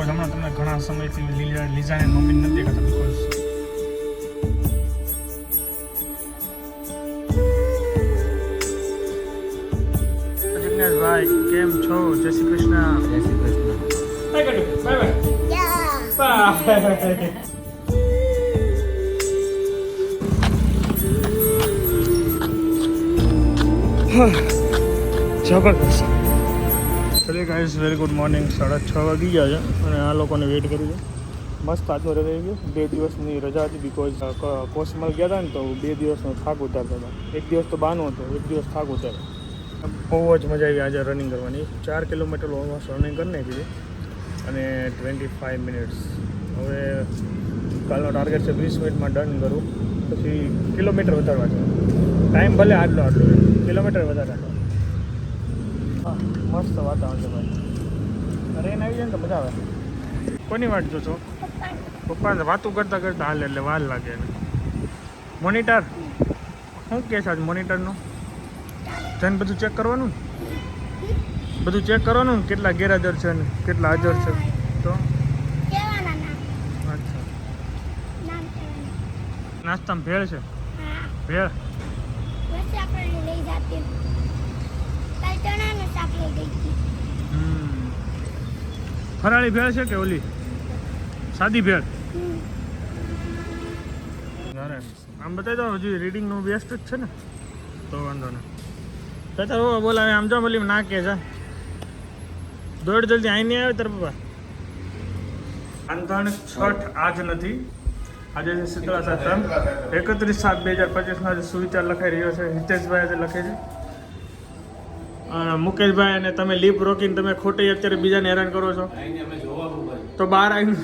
Because હમણાં તમને ઘણા સમયથી લીઝાને મમ્મી નથી દેખાતા બિકોઝ જિગ્નેશભાઈ કેમ છો? જય શ્રી કૃષ્ણ. જય Shri Krishna. Bye bye bye. જબરદસ્ત. ચલો ગાઈઝ, વેરી ગુડ મોર્નિંગ. 6:30 વાગી ગયા છે અને આ લોકોને વેઇટ કરી છે. મસ્ત આજનો રહી ગયો. 2 દિવસની રજા હતી બિકોઝ કોસમલ ગયા હતા ને તો 2 દિવસનો થાક ઉતારતા હતા. 1 દિવસ તો બહાનો હતો, 1 દિવસ થાક ઉતારે. બહુ જ મજા આવી આજે રનિંગ કરવાની. 4 કિલોમીટર ઓલમોસ્ટ રનિંગ કરી નાખી છે અને 25 મિનિટ્સ. હવે કાલનો ટાર્ગેટ છે 20 મિનિટમાં ડન કરું, પછી કિલોમીટર વધારવા છે. ટાઈમ ભલે આટલો કિલોમીટર વધારે. હા, મસ્ત વાતાવરણ છે ભાઈ. રેન આવી જાય ને તો મજા આવે. કોની વાટ જો છો? પપ્પાને વાતું કરતાં કરતાં હાલે એટલે વાર લાગે એને. મોનિટર શું કહે છે આજ મોનિટરનું? જઈને બધું ચેક કરવાનું ને? બધું ચેક કરવાનું ને કેટલા ગેરહાજર છે ને કેટલા હાજર છે તો? અચ્છા, નાસ્તામાં ભેળ છે? ભેળ ફરાળી ભેળ છે કે ઓલી સાદી ભેળ? આમ બતાવી દો. હજી રીડિંગનું બેસ્ટ જ છે ને તો વાંધો નહીં. તારો બોલાવે આમ જો બોલી ના કે છે દોડ જલ્દી અહીં નહીં આવે તાર પપ્પા. આંધણ છઠ આજ નથી, આજે છે શીતળા સાતમ. 31/7/2025 આજે સુવિચાર લખાઈ રહ્યો છે. હિતેશભાઈ આજે લખે છે. મુકેશભાઈ અને તમે લીપ રોકીને તમે ખોટી અત્યારે બીજાને હેરાન કરો છો તો બહાર આવીને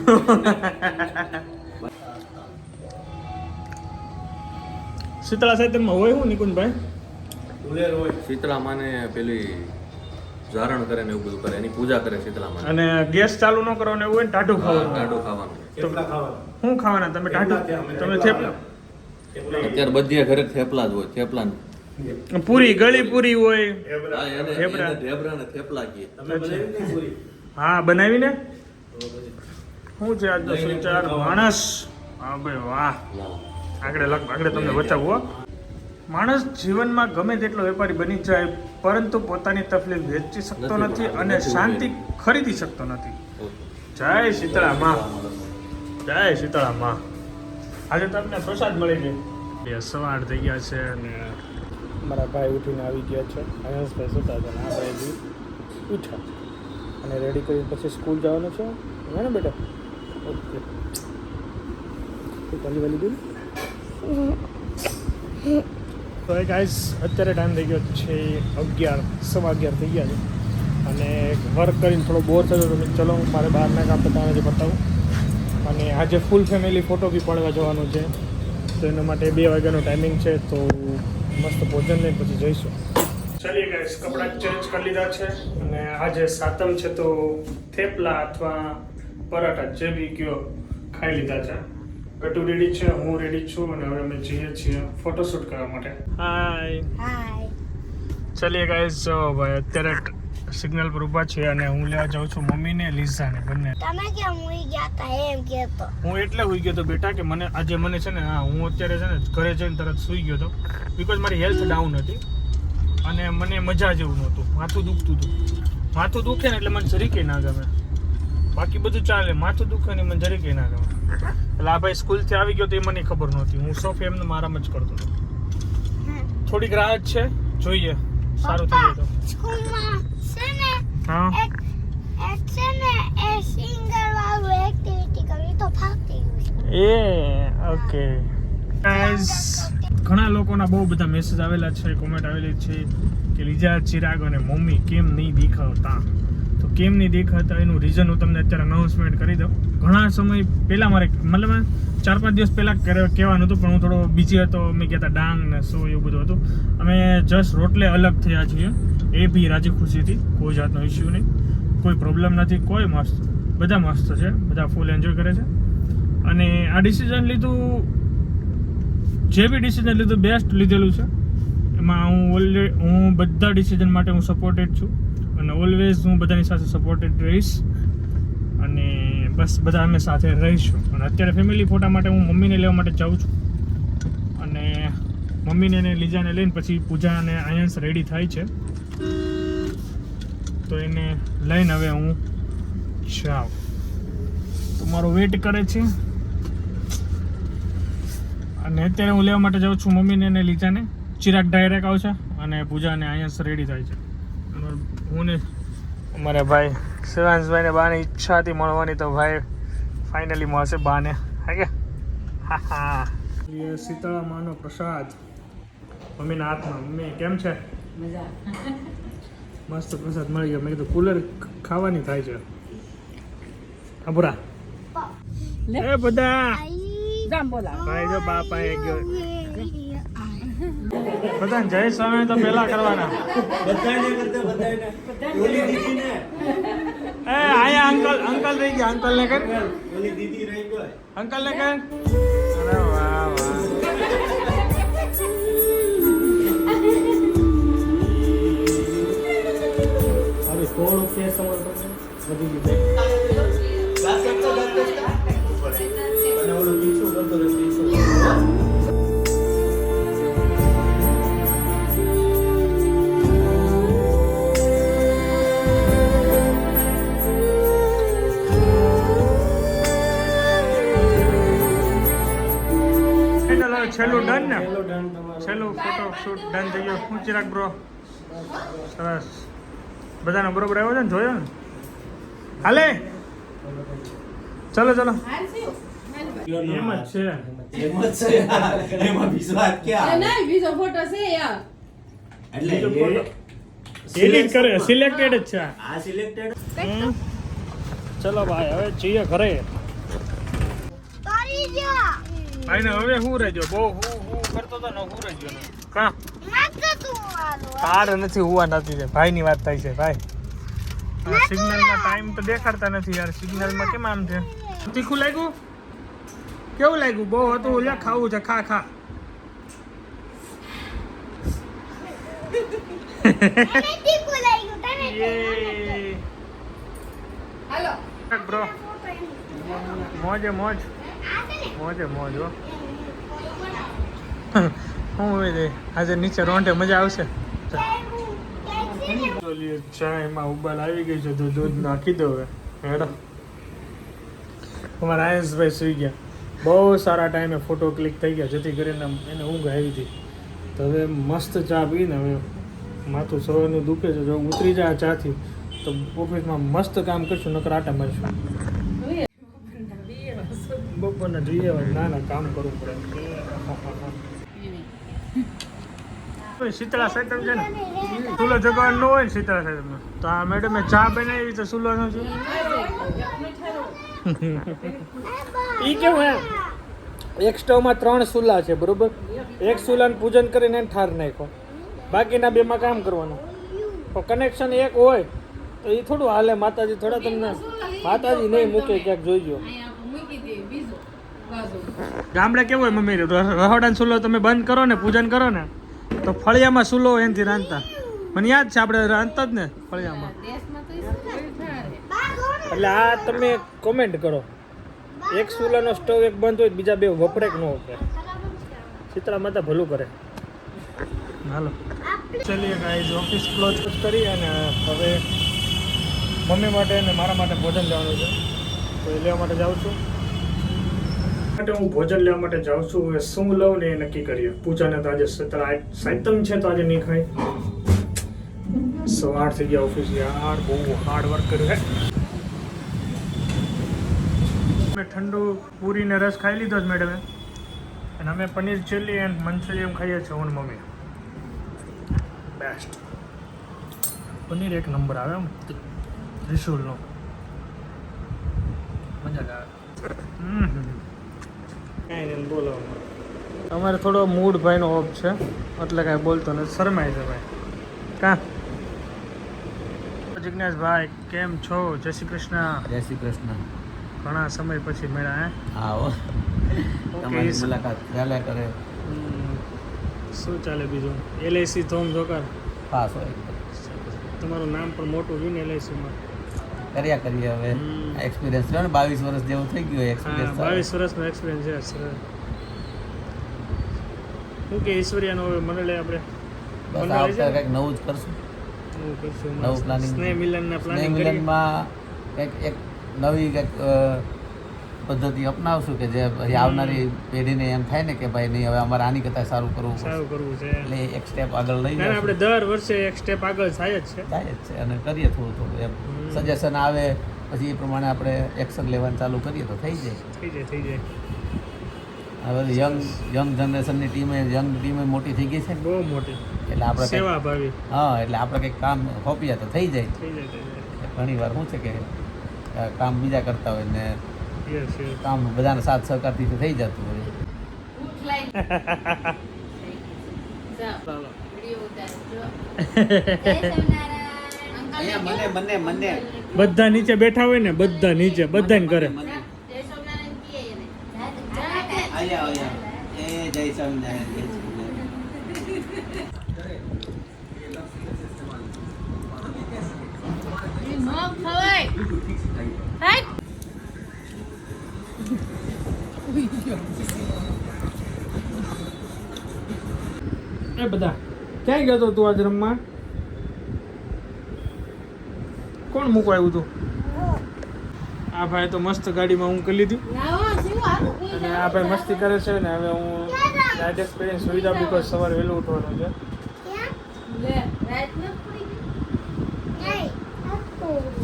શીતળા સાતમમાં હોય શું નિકુંજભાઈ? શીતળા માને પેલી ધારણ કરે ને એવું બધું કરે, એની પૂજા કરે શીતળા માને. અને ગેસ ચાલુ ન કરવાનું એવું હોય ને ટાઢું ખાવાનું. ટાઢું ખાવાનું. શું ખાવાના તમે? ટાઢું તમે થેપલા? અત્યારે બધી ઘરે થેપલા જ હોય. થેપલા પૂરી ગળી પૂરી હોય. ઢેબરા ને થેપલા કીએ. હા, બનાવીને શું છે આજનો સુવિચાર? માણસ. હા ભાઈ વાહ, આગળ તમને બચાવવો. માણસ જીવનમાં ગમે તેટલો વેપારી બની જાય પરંતુ પોતાની તકલીફ વેચી શકતો નથી અને શાંતિ ખરીદી શકતો નથી. જય શીતળા માં, જય શીતળા માં. આજે તમને પ્રસાદ મળી ગયો. 8:15 થઈ ગયા છે અને મારા ભાઈ ઉઠીને આવી ગયા છે. આયંશભાઈ સુતા હતા અને આ ભાઈ બી ઉઠ્યા અને રેડી કરી પછી સ્કૂલ જવાનું છે ને બેટા? ઓકે, ચાલી વાલી ગઈ. તો એ ગાઈઝ અત્યારે ટાઈમ થઈ ગયો છે 11:15 થઈ ગયા છે અને વર્ક કરીને થોડો બોર થયો તો ચલો મારે બહારના કામ બતાવવા બતાવું. અને આજે ફૂલ ફેમિલી ફોટો બી પડવા જવાનું છે તો એના માટે 2 વાગ્યાનો ટાઈમિંગ છે. તો મસ્ત ભોજન લઈને પછી જઈશું. ચાલીએ ગાઈઝ, કપડાં ચેન્જ કરી લીધા છે અને આજે સાતમ છે તો થેપલા અથવા પરાઠા જે બી કયો ખાઈ લીધા છે. ગટુ રેડી છે, હું રેડી છું અને હવે અમે જઈએ છીએ ફોટોશૂટ કરવા માટે. હાય. ચાલીએ ગાઈઝ, જો ભાઈ અત્યારે સિગ્નલ પર ઊભા છીએ અને હું લેવા જાઉં છું મમ્મીને લીઝાને બંને. તમે કેમ હુઈ ગયા હતા એમ કહેતો? હું એટલે હુઈ ગયો તો બેટા કે મને આજે છે ને હું અત્યારે છે ને ઘરે જઈને તરત સૂઈ ગયો હતો બિકોઝ મારી હેલ્થ ડાઉન હતી અને મને મજા જેવું નહોતું. માથું દુખતું હતું. માથું દુખે ને એટલે મને જરીકે ના ગમે. બાકી બધું ચાલે, માથું દુખે ને મને જરીકે ના ગમે. એટલે આ ભાઈ સ્કૂલથી આવી ગયો તો એ મને ખબર નહોતી. હું સોફે એમને આરામ જ કરતો હતો. થોડીક રાહત છે, જોઈએ સારું થઈ જાય તો. સ્કૂલમાં છે ને હા, એક છે ને એ સિંગર વાળું એક્ટિવિટી કરવી તો ફાવતી ગયું. ઓકે ગાઈઝ, ઘણા લોકોના બહુ બધા મેસેજ આવેલા છે, કોમેન્ટ આવેલી છે કે લીઝા, ચિરાગ અને મમ્મી કેમ નહીં દેખાતા. તો કેમ નહીં દેખાતા એનું રીઝન હું તમને અત્યારે અનાઉન્સમેન્ટ કરી દઉં. ઘણા સમય પહેલાં મારે મતલબ 4-5 દિવસ પહેલાં કહેવાનું હતું પણ હું થોડો બિઝી હતો. અમે ગયા હતા ડાંગ ને સો એવું બધું હતું. અમે જસ્ટ રોટલે અલગ થયા છીએ. એ બી રાજી ખુશીથી, કોઈ જાતનો ઇસ્યુ નહીં, કોઈ પ્રોબ્લેમ નથી, કોઈ મસ્ત, બધા મસ્ત છે, બધા ફૂલ એન્જોય કરે છે. અને આ ડિસિઝન લીધું, જે બી ડિસિઝન લીધું બેસ્ટ લીધેલું છે. એમાં હું બધા ડિસિઝન માટે હું સપોર્ટેડ છું અને ઓલવેઝ હું બધાની સાથે સપોર્ટેડ રહીશ. અને બસ બધા અમે સાથે રહીશું. અને અત્યારે ફેમિલી ફોટા માટે હું મમ્મીને લેવા માટે જાઉં છું. અને મમ્મીને અને લીજાને લઈને પછી પૂજા અને આયન્સ રેડી થાય છે, તો એને લઈને હવે હું જાઉં. તો મારો વેટ કરે છે. અને અત્યારે હું લેવા માટે જાઉં છું મમ્મીને અને લીજાને. ચિરાગ ડાયરેક્ટ આવશે અને પૂજા અને આયન્સ રેડી થાય છે. હું ને અમારા ભાઈ શિવાંશભાઈને બાને ઈચ્છા હતી મળવાની, તો ભાઈ ફાઇનલી મળશે બાને. હે કે હા હા. શીતળા માનો પ્રસાદ મમ્મીના હાથમાં. મમ્મી કેમ છે? મસ્ત પ્રસાદ મળી ગયો. મેં કીધું કુલર ખાવાની થાય છે. અબુરા એ બધા ભાઈ જો બાપા એ ગયો. બધા જય સ્વામી તો પેલા કરવાના. એ આયા અંકલ રહી ગયા. અંકલ ને કર. અંકલ ને કર. અરે વાહ વાહ. થોડું કેસ છેલ્લું ડન ને, છેલ્લું ફોટો શૂટ ડન થઈ ગયો. હું ચિરાગ બ્રો સરસ બધાનો બરોબર આવ્યો છે ને, જોયો ને? હાલે ચલો ચલો. એમ જ છે. એડિટ કરે સિલેક્ટેડ જ છે. ચલો ભાઈ હવે જઈએ ઘરે. ભાઈ ને હવે હું રહેજો બહુ હું કરતો હતો ને, હું રહેજો ને કા તાર નથી હુવા નથી છે. ભાઈ ની વાત થાય છે. ભાઈ સિગ્નલમાં ટાઈમ તો દેખાડતા નથી યાર. સિગ્નલમાં કેમ આમ છે? તીખું લાગ્યું? કેવું લાગ્યું? બહુ હતું. ઓલા ખાવું છે. ખા ખા. બ્રો મોજે મોજ મોજે મોજ હો. હું હવે આજે નીચે રોંઢે મજા આવશે. ચાયમાં ઉબાલ આવી ગઈ છે, તો દૂધ નાખી દો હવે. હેડો. અમારા આયન્સભાઈ સુઈ ગયા. બહુ સારા ટાઈમે ફોટો ક્લિક થઈ ગયા, જેથી કરીને એને ઊંઘ આવી હતી. તો હવે મસ્ત ચા પીને હવે માથું સવારનું દુખે છે. જો ઉતરી જાય ચાથી તો ઓફિસમાં મસ્ત કામ કરશું, નકર આટા મારીશું. બપોરના જોઈએ ના ના કામ કરવું પડે. શીતળા સાતમ છે ને, ચૂલો જગવાનું ન હોય ને શીતળા સાતમ, તો આ મેડમે ચા બનાવી તો ચૂલો નો છે. ઈ કેવું એમ એક સ્ટવમાં 3 ચૂલા છે બરોબર. એક ચૂલાનું પૂજન કરીને એને ઠાર નાખો, બાકીના બેમાં કામ કરવાનું. તો કનેક્શન એક હોય તો એ થોડું હાલે. માતાજી થોડા તમને માતાજી નહીં મૂકે ક્યાંક જોઈજો. ગામડે કેવું હોય મમ્મી, રહોડાનો ચૂલો તમે બંધ કરો ને પૂજન કરો ને તો ફળિયામાં ચૂલો એનાથી રાંધતા. મને યાદ છે આપણે રાંધતા જ ને ફળિયામાં. એટલે આ તમે કોમેન્ટ કરો, એક ચૂલાનો સ્ટવ એક બંધ હોય બીજા બે વપરાય કે ન વપરાય. શીતળા માતા ભલું કરે. હાલો ચલીએ ગાઈઝ, ઓફિસ ક્લોઝ કરી અને હવે મમ્મી માટે અને મારા માટે ભોજન લેવાનું છે, તો એ લેવા માટે જાઉં છું. હું ભોજન લેવા માટે જાઉં છું. હવે શું લઉં ને એ નક્કી કરીએ. પૂજાને તો આજે સાતમ છે તો આજે નહીં ખાય. 8:30 થઈ ગયા ઓફિસ. યાર બહુ હાર્ડ વર્ક કર્યું હે. મેં ઠંડુ પૂરીને રસ ખાઈ લીધો જ મેડમે, અને અમે પનીર ચીલી એન્ડ મંચુરિયન ખાઈએ છીએ હું મમ્મી. બેસ્ટ પનીર એક નંબર આવે એમ ત્રિશુલનો. મજા આવે. કાંઈ નહીં બોલો. અમારે થોડો મૂડ ભાઈનો ઓફ છે એટલે કાંઈ બોલતો નથી, શરમાય છે ભાઈ. કાં જિજ્ઞેશભાઈ કેમ છો? જય શ્રી કૃષ્ણ. જય શ્રી કૃષ્ણ. ઘણા સમય પછી મળ્યા હે. હા હો, તમારી મુલાકાત ચાલે કરે. શું ચાલે બીજું? LIC ધોમ ધોકાર પાસ હોય. તમારું નામ પણ મોટું છે ને LICમાં. કર્યા કરીએ હવે હમ. એક્સપિરિયન્સ રહ્યો ને 22 વર્ષ જેવું થઈ ગયું હા એક્સપિરિયન્સ 22 વર્ષનો એક્સપિરિયન્સ છે સર શું કે ઈશ્વરિયાનો હવે મને લે આપણે બસ મંડળ આ છે વખતે ને? કંઈક નવું જ કરશું નવું કરશું નવું મસ્ત. planning. સ્નેહ મિલનના સ્નેહ પ્લાનિંગ કરી મિલનમાં કંઈક એક નવી કંઈક પદ્ધતિ અપનાવશું કે જે પછી આવનારી પેઢીને એમ થાય ને કે ભાઈ નહીં હવે અમારે આની કરતાં સારું કરવું પડશે. સારું કરવું છે એટલે એક સ્ટેપ આગળ લઈ ના ના, આપણે જશું. દર વર્ષે એક સ્ટેપ આગળ થાય જ છે થાય જ છે અને કરીએ થોડું થોડું એમ હમ. સજેશન આવે પછી એ પ્રમાણે આપણે એક્શન લેવાનું ચાલુ કરીએ તો થઈ જાય થઈ જાય હવે યંગ જનરેશનની ટીમે મોટી થઈ ગઈ છે ને બહુ મોટી એટલે આપણે કંઈક- સેવા ભાવી હા એટલે આપણે કંઈક કામ સોંપીએ તો થઈ જાય થઈ જાય ઘણી વાર શું છે કે કામ બીજા કરતા હોય ને યસ યસ કામ બધાના સાથ સહકારથી તો થઈ જતું હોય ચાલો મને બધા નીચે બેઠા હોય ને બધા નીચે બધાને કરે એ જય સ્વામિનારાયણ એ બધા ક્યાં ગયો તો તું આજ રમવા કોણ મૂકવા આવ્યું તું આ ભાઈ તો મસ્ત ગાડીમાં હું કરી લીધું અને આ ભાઈ મસ્તી કરે છે ને હવે હું નાઇટ એક્સપિરિયન્સ સુઈ જાઉં બીકોઝ સવારે વહેલું ઉઠવાનું છે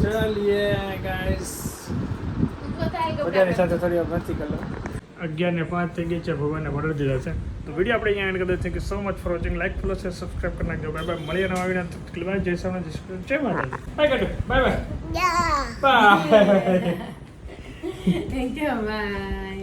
ચાલીએ ગાઈસ બધાની સાથે થોડી વાર મસ્તી કરી લો 11:05 થઈ ગઈ છે ભગવાનને ઓર્ડર દીધા છે તો વિડીયો આપણે અહીંયા એન્ડ કરી દઈએ thank you so much for watching like follow છે સબસ્ક્રાઇબ કરી નાખજો બાય બાય મળીએ નવા વિડીયો જય સોના જય માતાજી બાય કાઢો bye bye bye Thank you, bye.